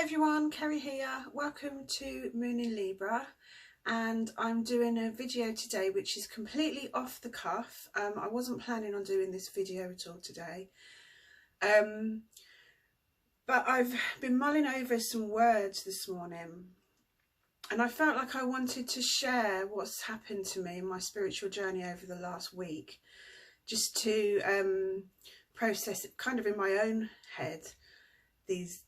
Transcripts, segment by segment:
Hi everyone, Kerry here. Welcome to Moon in Libra, and I'm doing a video today which is completely off the cuff. I wasn't planning on doing this video at all today, but I've been mulling over some words this morning and I felt like I wanted to share what's happened to me in my spiritual journey over the last week, just to process it kind of in my own head, these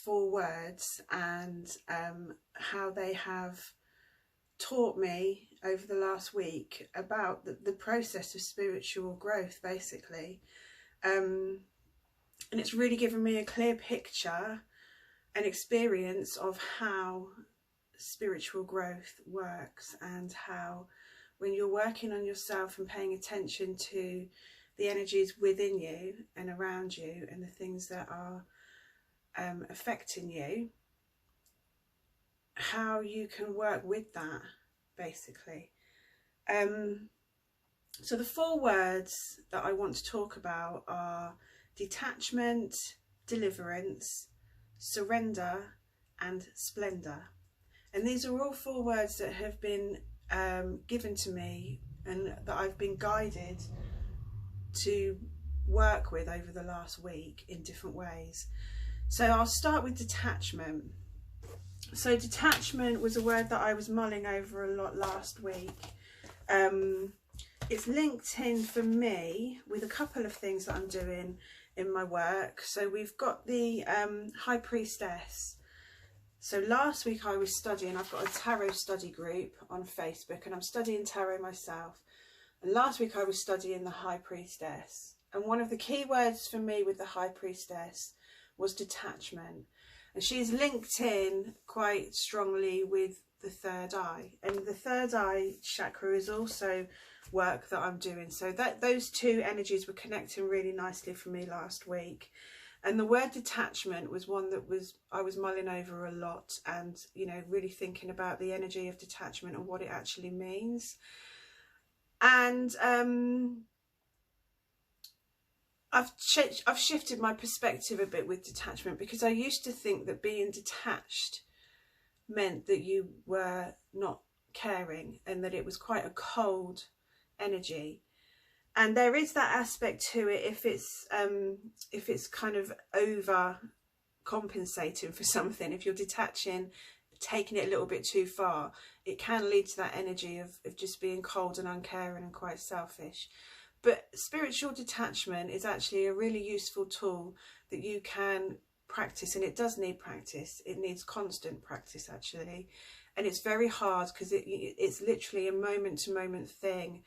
4 words, and how they have taught me over the last week about the process of spiritual growth, basically. And it's really given me a clear picture, an experience of how spiritual growth works, and how when you're working on yourself and paying attention to the energies within you and around you and the things that are affecting you, how you can work with that, basically. So the 4 words that I want to talk about are detachment, deliverance, surrender, and splendor. And these are all 4 words that have been given to me and that I've been guided to work with over the last week in different ways. So I'll start with detachment. So detachment was a word that I was mulling over a lot last week. It's linked in for me with a couple of things that I'm doing in my work. So we've got the High Priestess. So last week I was studying, I've got a tarot study group on Facebook and I'm studying tarot myself. And last week I was studying the High Priestess. And one of the key words for me with the High Priestess was detachment, and she's linked in quite strongly with the third eye, and the third eye chakra is also work that I'm doing. So that those 2 energies were connecting really nicely for me last week, and the word detachment was one that I was mulling over a lot, and really thinking about the energy of detachment and what it actually means. And I've shifted my perspective a bit with detachment, because I used to think that being detached meant that you were not caring and that it was quite a cold energy. And there is that aspect to it if it's kind of over compensating for something. If you're detaching, taking it a little bit too far, it can lead to that energy of just being cold and uncaring and quite selfish. But spiritual detachment is actually a really useful tool that you can practice, and it does need practice. It needs constant practice, actually, and it's very hard because it's literally a moment-to-moment thing.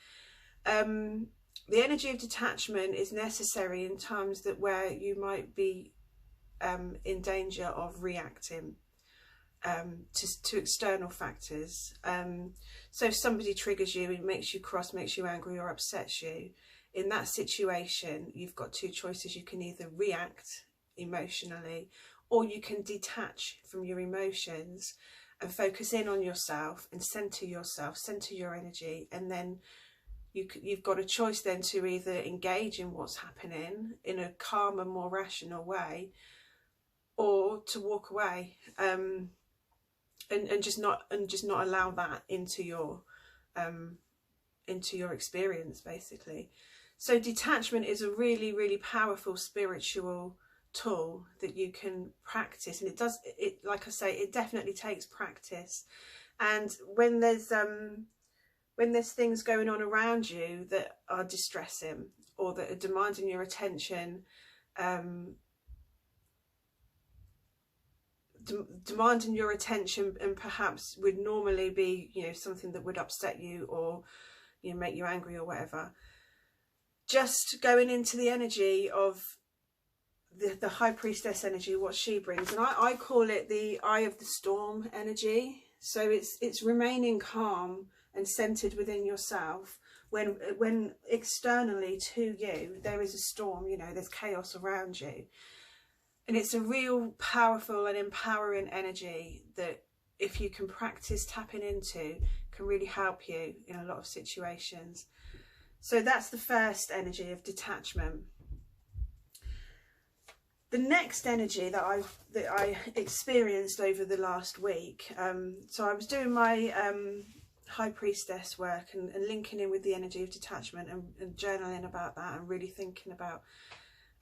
The energy of detachment is necessary in times where you might be in danger of reacting to external factors. So if somebody triggers you, it makes you cross, makes you angry, or upsets you, in that situation you've got 2 choices. You can either react emotionally, or you can detach from your emotions and focus in on yourself and center yourself, center your energy, and then you've got a choice then to either engage in what's happening in a calmer, more rational way, or to walk away and just not allow that into your experience, basically. So detachment is a really, really powerful spiritual tool that you can practice, and it like I say, it definitely takes practice. And when there's things going on around you that are distressing or that are demanding your attention, demanding your attention, and perhaps would normally be something that would upset you or make you angry or whatever, just going into the energy of the High Priestess energy, what she brings, and I call it the eye of the storm energy. So it's remaining calm and centered within yourself when externally to you there is a storm, there's chaos around you. And it's a real powerful and empowering energy that, if you can practice tapping into, can really help you in a lot of situations. So that's the first energy of detachment. The next energy that I experienced over the last week, so I was doing my High Priestess work and linking in with the energy of detachment and journaling about that and really thinking about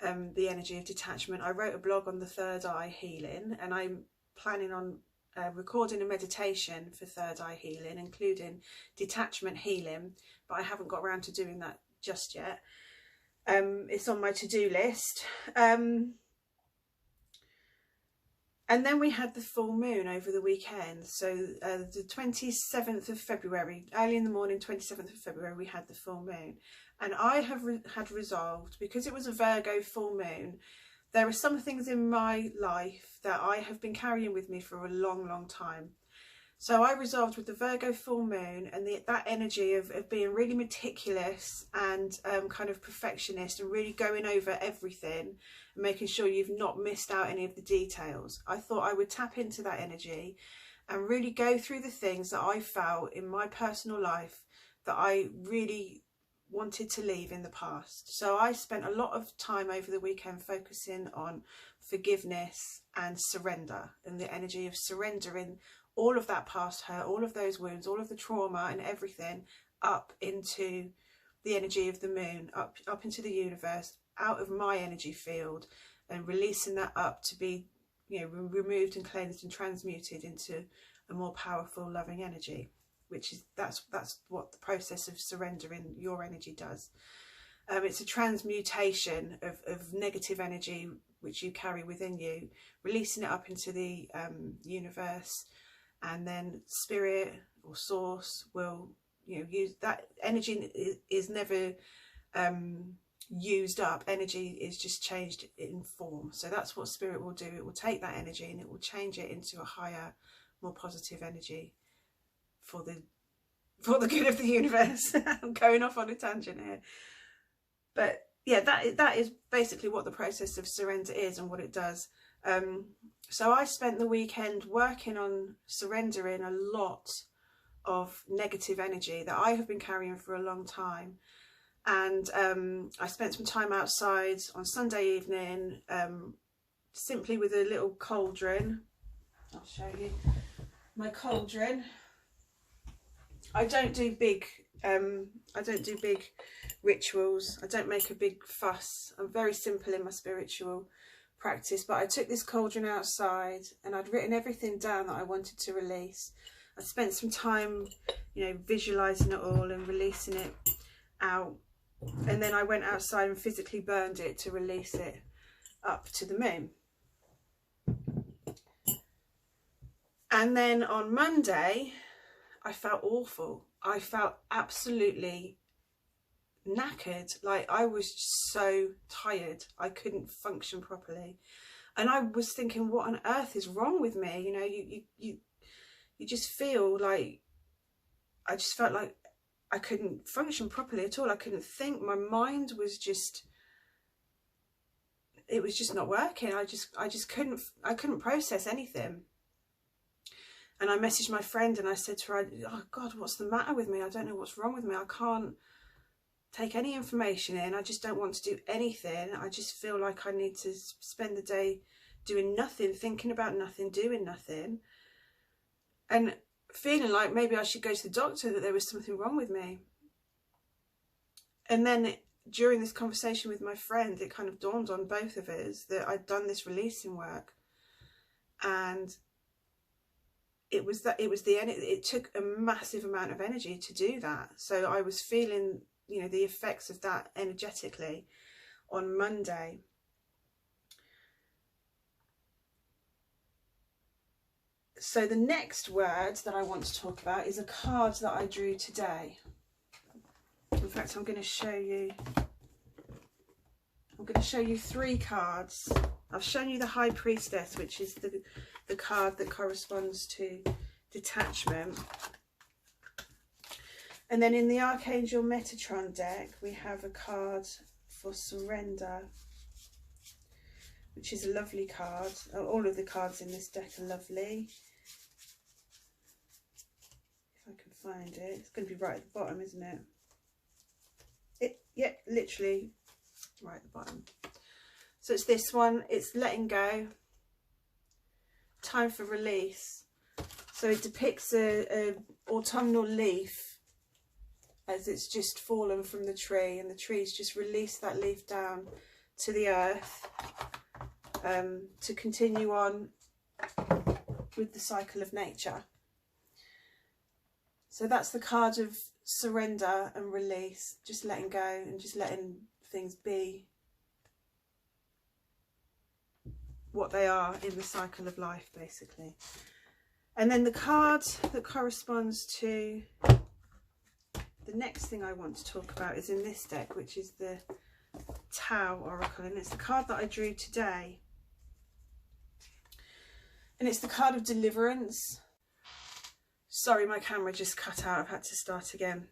the energy of detachment. I wrote a blog on the third eye healing, and I'm planning on recording a meditation for third eye healing, including detachment healing, but I haven't got around to doing that just yet. It's on my to-do list. And then we had the full moon over the weekend. So the 27th of February, early in the morning, 27th of February, we had the full moon. And I have had resolved, because it was a Virgo full moon, there are some things in my life that I have been carrying with me for a long, long time. So I resolved with the Virgo full moon and that energy of being really meticulous and kind of perfectionist and really going over everything and making sure you've not missed out any of the details. I thought I would tap into that energy and really go through the things that I felt in my personal life that I really wanted to leave in the past. So I spent a lot of time over the weekend focusing on forgiveness and surrender, and the energy of surrendering all of that past hurt, all of those wounds, all of the trauma and everything up into the energy of the moon, up into the universe, out of my energy field, and releasing that up to be, you know, removed and cleansed and transmuted into a more powerful, loving energy, which is that's what the process of surrendering your energy does. It's a transmutation of negative energy which you carry within you, releasing it up into the universe. And then spirit or source will, you know, use that energy is never used up. Energy is just changed in form. So that's what spirit will do. It will take that energy and it will change it into a higher, more positive energy for the good of the universe. I'm going off on a tangent here, but yeah, that is basically what the process of surrender is and what it does. So I spent the weekend working on surrendering a lot of negative energy that I have been carrying for a long time. And I spent some time outside on Sunday evening, simply with a little cauldron. I'll show you my cauldron. I don't do big rituals. I don't make a big fuss. I'm very simple in my spiritual practice, but I took this cauldron outside and I'd written everything down that I wanted to release. I spent some time, you know, visualizing it all and releasing it out, and then I went outside and physically burned it to release it up to the moon. And then on Monday I felt awful. I felt absolutely knackered. Like, I was so tired, I couldn't function properly, and I was thinking, what on earth is wrong with me? You know, you just feel like, I just felt like I couldn't function properly at all. I couldn't think. My mind was just, it was just not working. I just couldn't process anything. And I messaged my friend and I said to her, oh God, what's the matter with me? I don't know what's wrong with me. I can't take any information in. I just don't want to do anything. I just feel like I need to spend the day doing nothing, thinking about nothing, doing nothing, and feeling like maybe I should go to the doctor, that there was something wrong with me. And then during this conversation with my friend, it kind of dawned on both of us that I'd done this releasing work, and it took a massive amount of energy to do that. So I was feeling, you know, the effects of that energetically on Monday. So the next word that I want to talk about is a card that I drew today. In fact, I'm going to show you three cards. I've shown you the High Priestess, which is the card that corresponds to detachment. And then in the Archangel Metatron deck, we have a card for surrender, which is a lovely card. All of the cards in this deck are lovely. If I can find it. It's going to be right at the bottom, isn't it? Yeah, literally right at the bottom. So it's this one, it's letting go, time for release. So it depicts a autumnal leaf as it's just fallen from the tree, and the tree's just released that leaf down to the earth to continue on with the cycle of nature. So that's the card of surrender and release, just letting go and just letting things be what they are in the cycle of life, basically. And then the card that corresponds to the next thing I want to talk about is in this deck, which is the Tau Oracle, and it's the card that I drew today. And it's the card of Deliverance. Sorry, my camera just cut out. I've had to start again.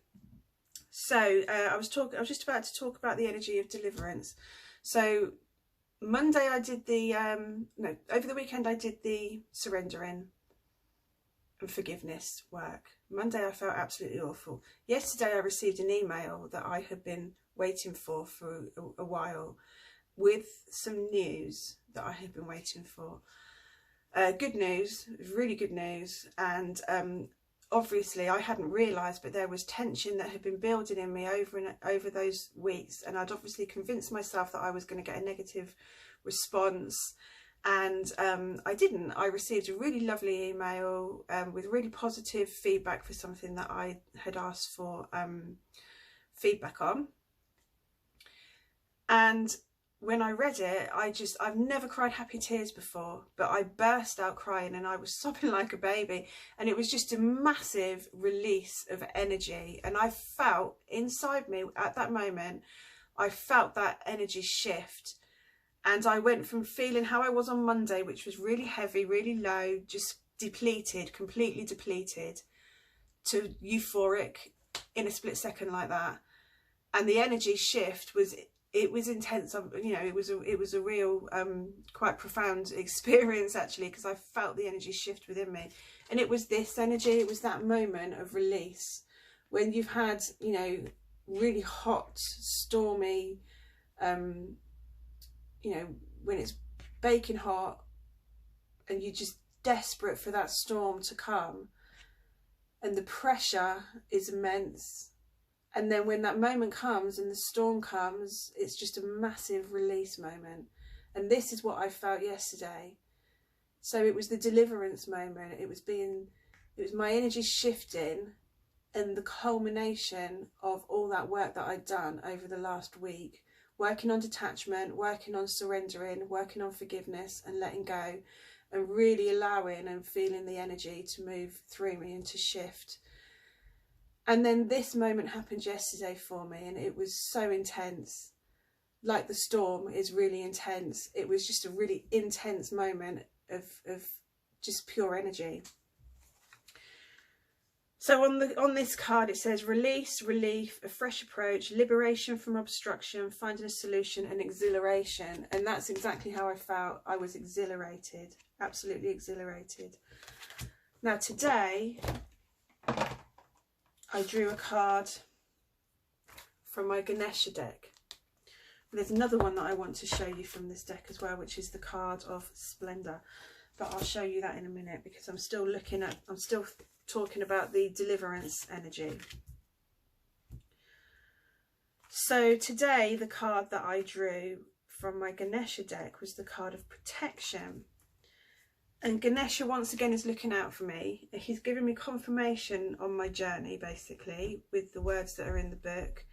So I was just about to talk about the energy of deliverance. So Monday I did the over the weekend I did the surrendering and forgiveness work. Monday I felt absolutely awful. Yesterday I received an email that I had been waiting for a while, with some news that I had been waiting for. Good news, really good news. And obviously I hadn't realised, but there was tension that had been building in me over those weeks, and I'd obviously convinced myself that I was going to get a negative response, and I didn't. I received a really lovely email with really positive feedback for something that I had asked for feedback on. And when I read it, I've never cried happy tears before, but I burst out crying and I was sobbing like a baby, and it was just a massive release of energy. And I felt inside me at that moment, I felt that energy shift, and I went from feeling how I was on Monday, which was really heavy, really low, just depleted, completely depleted, to euphoric in a split second like that. And the energy shift was, it was intense. You know, it was a real quite profound experience actually, because I felt the energy shift within me. And it was this energy, it was that moment of release when you've had, you know, really hot, stormy, you know, when it's baking hot and you're just desperate for that storm to come, and the pressure is immense. And then when that moment comes and the storm comes, it's just a massive release moment. And this is what I felt yesterday. So it was the deliverance moment. It was my energy shifting, and the culmination of all that work that I'd done over the last week, working on detachment, working on surrendering, working on forgiveness and letting go, and really allowing and feeling the energy to move through me and to shift. And then this moment happened yesterday for me, and it was so intense. Like the storm is really intense. It was just a really intense moment of just pure energy. So on this card it says release, relief, a fresh approach, liberation from obstruction, finding a solution, and exhilaration. And that's exactly how I felt. I was exhilarated, absolutely exhilarated. Now today I drew a card from my Ganesha deck. There's another one that I want to show you from this deck as well, which is the card of Splendor. But I'll show you that in a minute, because I'm still talking about the deliverance energy. So today the card that I drew from my Ganesha deck was the card of protection. And Ganesha once again is looking out for me. He's giving me confirmation on my journey, basically, with the words that are in the book.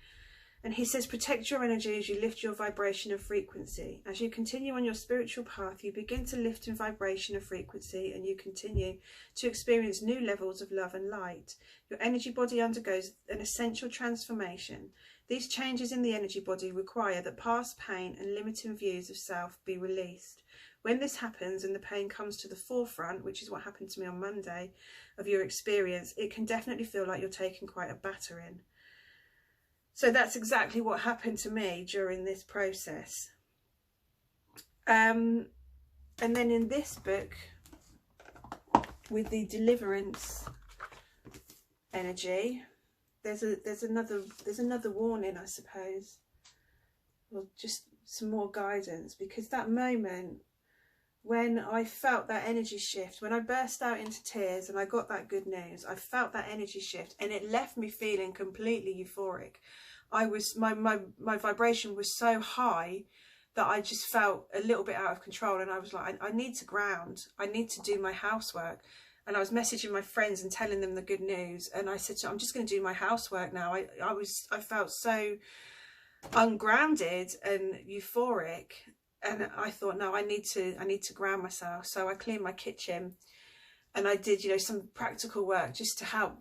And he says, protect your energy as you lift your vibration and frequency. As you continue on your spiritual path, you begin to lift in vibration and frequency, and you continue to experience new levels of love and light. Your energy body undergoes an essential transformation. These changes in the energy body require that past pain and limiting views of self be released. When this happens and the pain comes to the forefront, which is what happened to me on Monday, of your experience, it can definitely feel like you're taking quite a battering. So that's exactly what happened to me during this process. And then in this book, with the deliverance energy, there's another warning, I suppose. Well, just some more guidance, because that moment when I felt that energy shift, when I burst out into tears and I got that good news, I felt that energy shift and it left me feeling completely euphoric. My vibration was so high that I just felt a little bit out of control, and I was like, I need to ground, I need to do my housework. And I was messaging my friends and telling them the good news, and I said to them, I'm just going to do my housework now. I felt so ungrounded and euphoric, and I thought, no, I need to ground myself. So I cleaned my kitchen and I did, you know, some practical work just to help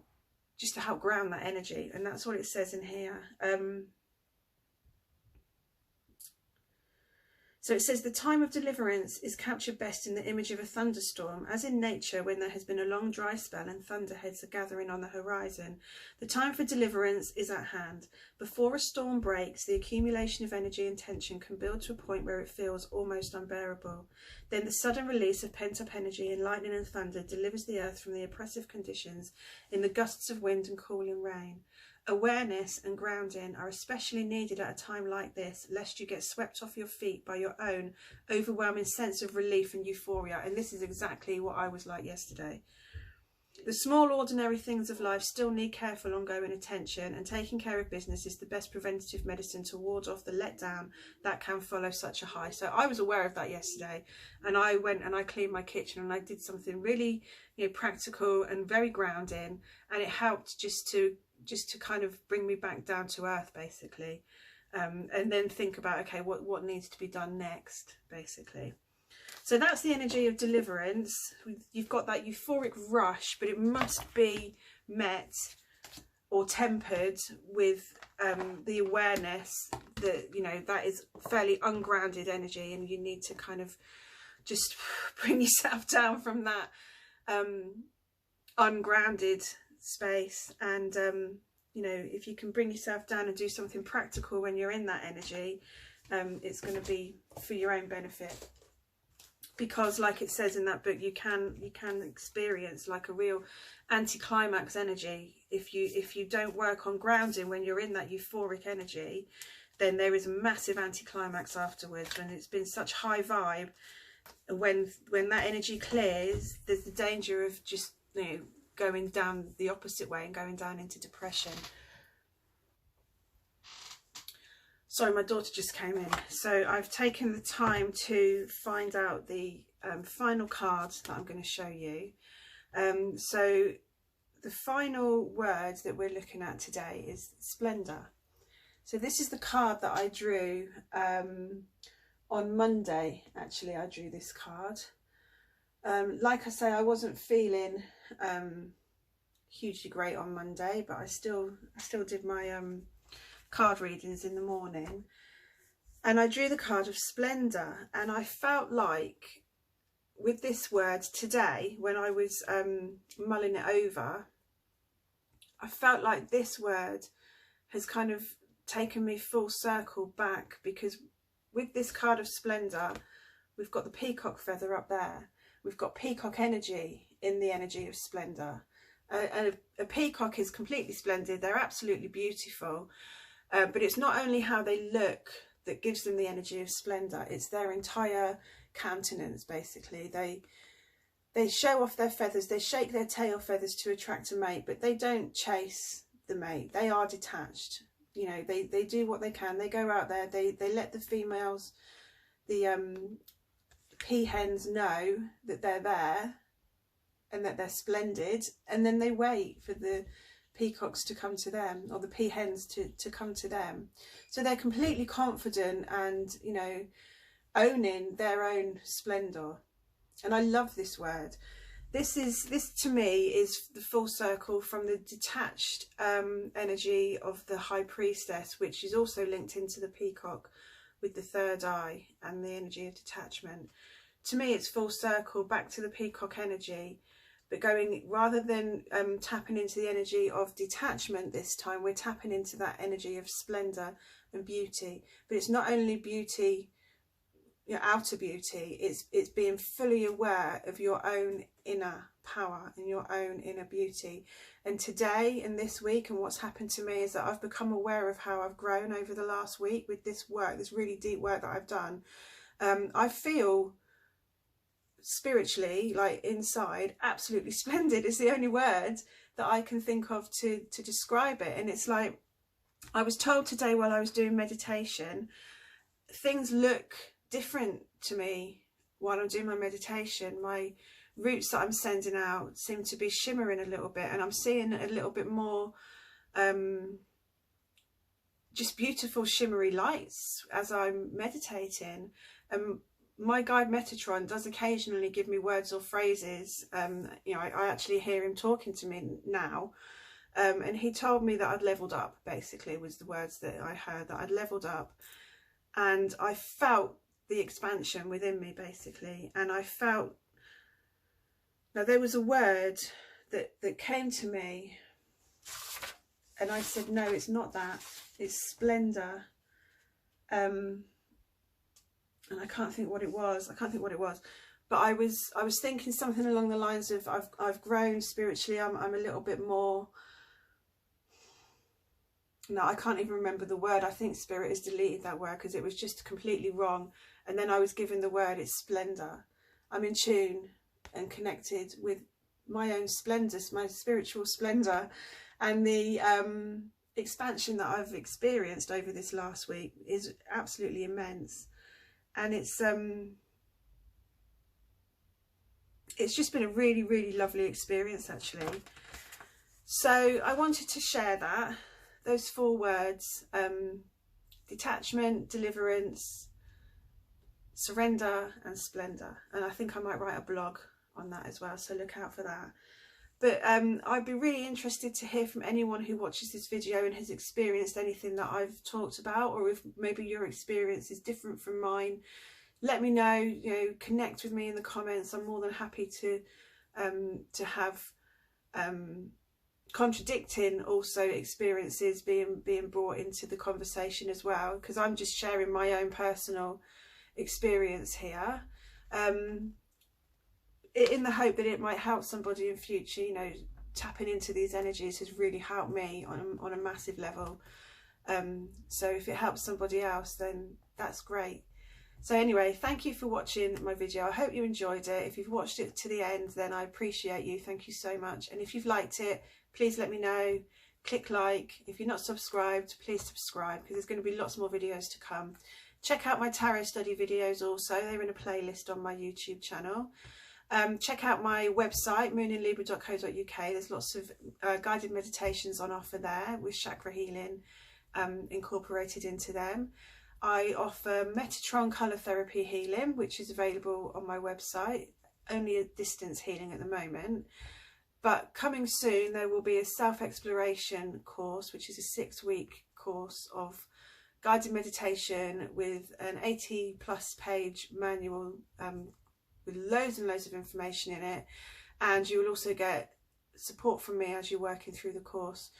ground that energy. And that's what it says in here. So it says, the time of deliverance is captured best in the image of a thunderstorm, as in nature when there has been a long dry spell and thunderheads are gathering on the horizon. The time for deliverance is at hand. Before a storm breaks, the accumulation of energy and tension can build to a point where it feels almost unbearable. Then the sudden release of pent-up energy in lightning and thunder delivers the earth from the oppressive conditions in the gusts of wind and cooling rain. Awareness and grounding are especially needed at a time like this, lest you get swept off your feet by your own overwhelming sense of relief and euphoria. And this is exactly what I was like yesterday. The small ordinary things of life still need careful ongoing attention, and taking care of business is the best preventative medicine to ward off the letdown that can follow such a high. So I was aware of that yesterday, and I went and I cleaned my kitchen and I did something really, you know, practical and very grounding, and it helped just to kind of bring me back down to earth, basically, and then think about, okay, what needs to be done next, basically. So that's the energy of deliverance. You've got that euphoric rush, but it must be met or tempered with the awareness that, you know, that is fairly ungrounded energy, and you need to kind of just bring yourself down from that ungrounded space. And you know, if you can bring yourself down and do something practical when you're in that energy, it's going to be for your own benefit. Because like it says in that book, you can experience like a real anticlimax energy if you don't work on grounding when you're in that euphoric energy. Then there is a massive anticlimax afterwards when it's been such high vibe. When that energy clears, there's the danger of just, you know, going down the opposite way and going down into depression. Sorry, my daughter just came in. So I've taken the time to find out the final cards that I'm going to show you. So the final word that we're looking at today is Splendor. So this is the card that I drew on Monday. Actually, I drew this card. Like I say, I wasn't feeling hugely great on Monday, but I still did my card readings in the morning, and I drew the card of Splendor. And I felt like with this word today, when I was mulling it over, I felt like this word has kind of taken me full circle back, because with this card of Splendor, we've got the peacock feather up there. We've got peacock energy in the energy of Splendor. And a peacock is completely splendid. They're absolutely beautiful. But it's not only how they look that gives them the energy of Splendor. It's their entire countenance, basically. They show off their feathers. They shake their tail feathers to attract a mate, but they don't chase the mate. They are detached. You know, they do what they can. They go out there. They let the females, the peahens, know that they're there and that they're splendid, and then they wait for the peacocks to come to them, or the peahens to come to them. So they're completely confident and, you know, owning their own splendor. And I love this word. This to me is the full circle from the detached energy of the High Priestess, which is also linked into the peacock with the third eye and the energy of detachment. To me, it's full circle back to the peacock energy, but going, rather than tapping into the energy of detachment this time, we're tapping into that energy of splendor and beauty. But it's not only beauty your outer beauty. It's being fully aware of your own inner power and your own inner beauty. And today and this week, and what's happened to me, is that I've become aware of how I've grown over the last week with this work, this really deep work that I've done. I feel spiritually, like inside, absolutely splendid is the only word that I can think of to describe it. And it's like, I was told today while I was doing meditation, things look different to me while I'm doing my meditation. My roots that I'm sending out seem to be shimmering a little bit, and I'm seeing a little bit more just beautiful shimmery lights as I'm meditating. My guide Metatron does occasionally give me words or phrases. You know, I actually hear him talking to me now, and he told me that I'd leveled up, basically, was the words that I heard, that I'd leveled up. And I felt the expansion within me, basically. And I felt, now there was a word that came to me, and I said, no, it's not that, it's Splendor. And I can't think what it was. But I was thinking something along the lines of, I've grown spiritually. I'm a little bit more. No, I can't even remember the word. I think Spirit has deleted that word because it was just completely wrong. And then I was given the word, it's Splendor. I'm in tune and connected with my own splendour, my spiritual splendour, and the expansion that I've experienced over this last week is absolutely immense. And it's just been a really, really lovely experience, actually. So I wanted to share that. Those 4 words, detachment, deliverance, surrender and splendor. And I think I might write a blog on that as well, so look out for that. But I'd be really interested to hear from anyone who watches this video and has experienced anything that I've talked about, or if maybe your experience is different from mine. Let me know, you know, connect with me in the comments. I'm more than happy to have contradicting also experiences being brought into the conversation as well, because I'm just sharing my own personal experience here, in the hope that it might help somebody in future. You know, tapping into these energies has really helped me on a massive level, so if it helps somebody else, then that's great. So anyway, thank you for watching my video. I hope you enjoyed it. If you've watched it to the end, then I appreciate you. Thank you so much. And if you've liked it, please let me know. Click like. If you're not subscribed, please subscribe, because there's going to be lots more videos to come. Check out my tarot study videos also. They're in a playlist on my YouTube channel. Check out my website, mooninlibra.co.uk. There's lots of guided meditations on offer there with chakra healing incorporated into them. I offer Metatron colour therapy healing, which is available on my website. Only a distance healing at the moment, but coming soon there will be a self-exploration course, which is a 6-week course of guided meditation with an 80+ page manual with loads and loads of information in it, and you will also get support from me as you're working through the course.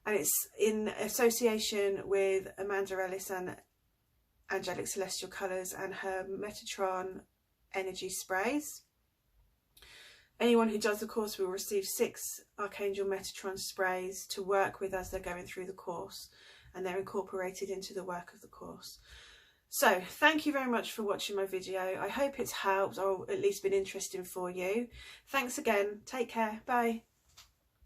And it's in association with Amanda Ellis and Angelic Celestial Colours and her Metatron energy sprays. Anyone who does the course will receive 6 Archangel Metatron sprays to work with as they're going through the course, and they're incorporated into the work of the course. So thank you very much for watching my video. I hope it's helped, or at least been interesting for you. Thanks again. Take care. Bye.